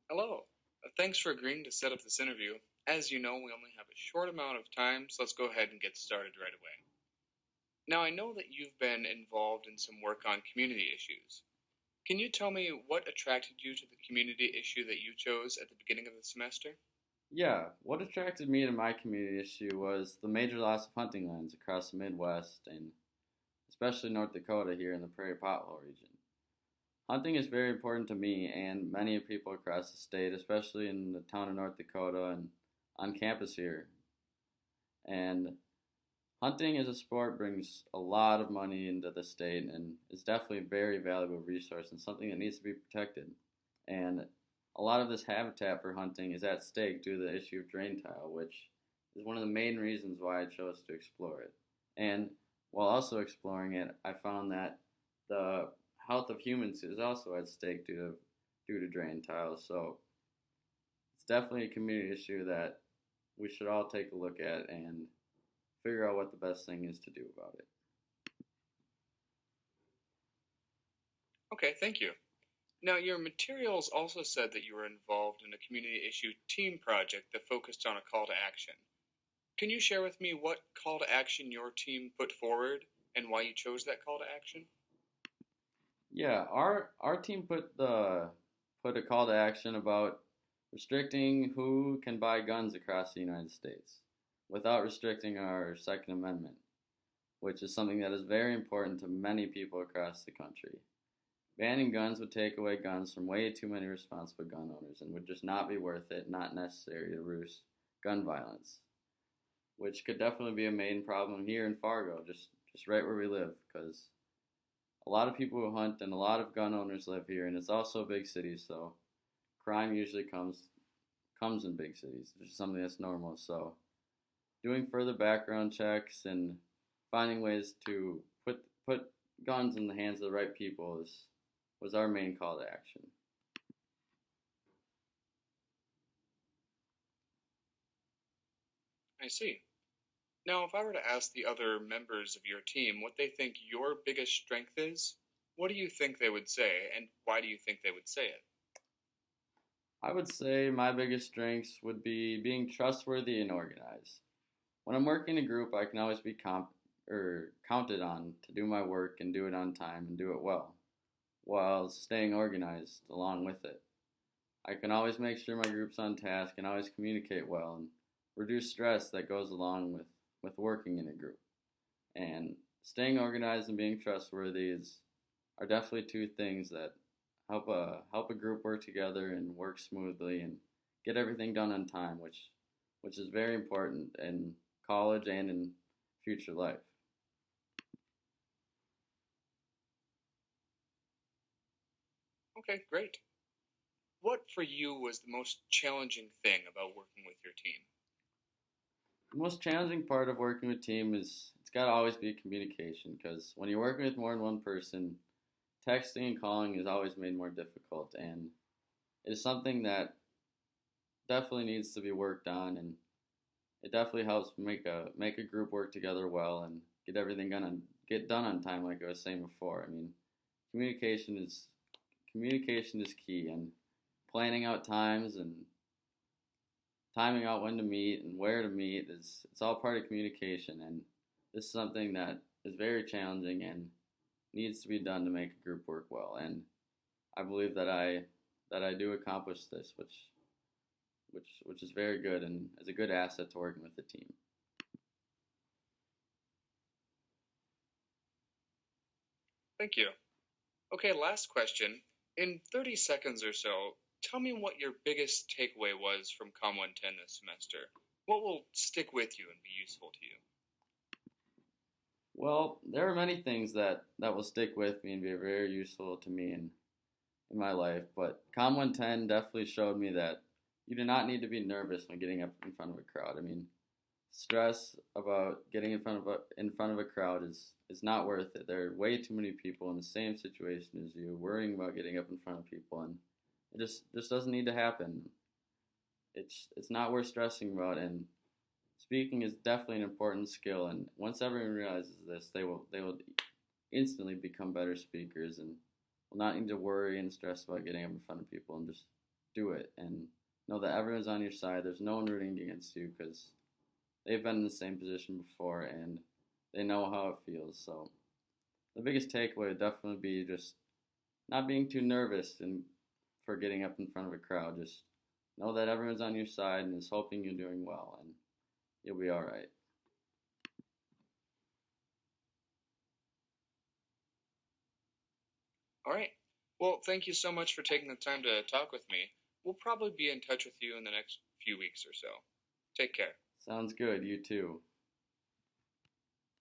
Hello. Thanks for agreeing to set up this interview. As you know, we only have a short amount of time, so let's go ahead and get started right away. Now, I know that you've been involved in some work on community issues. Can you tell me what attracted you to the community issue that you chose at the beginning of the semester? Yeah, what attracted me to my community issue was the major loss of hunting lands across the Midwest and especially North Dakota here in the Prairie Pothole region. Hunting is very important to me and many people across the state, especially in the town of North Dakota and on campus here. And hunting as a sport brings a lot of money into the state and is definitely a very valuable resource and something that needs to be protected. And a lot of this habitat for hunting is at stake due to the issue of drain tile, which is one of the main reasons why I chose to explore it. And while also exploring it, I found that the health of humans is also at stake due to drain tiles. So it's definitely a community issue that we should all take a look at and figure out what the best thing is to do about it. Okay, thank you. Now, your materials also said that you were involved in a community issue team project that focused on a call to action. Can you share with me what call to action your team put forward and why you chose that call to action? Yeah, our team put a call to action about restricting who can buy guns across the United States without restricting our Second Amendment, which is something that is very important to many people across the country. Banning guns would take away guns from way too many responsible gun owners and would just not be worth it, not necessary to reduce gun violence, which could definitely be a main problem here in Fargo, just right where we live, because a lot of people who hunt and a lot of gun owners live here, and it's also a big city, so crime usually comes in big cities. It's just something that's normal. So doing further background checks and finding ways to put guns in the hands of the right people is was our main call to action. I see. Now, if I were to ask the other members of your team what they think your biggest strength is, what do you think they would say, and why do you think they would say it? I would say my biggest strengths would be being trustworthy and organized. When I'm working in a group, I can always be counted on to do my work and do it on time and do it well, while staying organized along with it. I can always make sure my group's on task and always communicate well and reduce stress that goes along with working in a group. And staying organized and being trustworthy are definitely two things that help a group work together and work smoothly and get everything done on time, which is very important in college and in future life. Okay, great. What for you was the most challenging thing about working with your team? The most challenging part of working with team is it's got to always be communication because when you're working with more than one person, texting and calling is always made more difficult, and it is something that definitely needs to be worked on, and it definitely helps make a group work together well and get done on time, like I was saying before. I mean, communication is communication is key, and planning out times and timing out when to meet and where to meet is it's all part of communication, and this is something that is very challenging and needs to be done to make a group work well. And I believe that I do accomplish this, which is very good and is a good asset to working with the team. Thank you. Okay, last question. In 30 seconds or so, tell me what your biggest takeaway was from Comm 110 this semester. What will stick with you and be useful to you? Well, there are many things that will stick with me and be very useful to me in my life, but Com 110 definitely showed me that you do not need to be nervous when getting up in front of a crowd. I mean, stress about getting in front of a crowd is not worth it. There are way too many people in the same situation as you, worrying about getting up in front of people, and it just doesn't need to happen. It's not worth stressing about, and speaking is definitely an important skill. And once everyone realizes this, they will instantly become better speakers and will not need to worry and stress about getting up in front of people and just do it and know that everyone's on your side. There's no one rooting against you because they've been in the same position before and they know how it feels. So the biggest takeaway would definitely be just not being too nervous and for getting up in front of a crowd. Just know that everyone's on your side and is hoping you're doing well, and you'll be all right. All right. Well, thank you so much for taking the time to talk with me. We'll probably be in touch with you in the next few weeks or so. Take care. Sounds good. You too.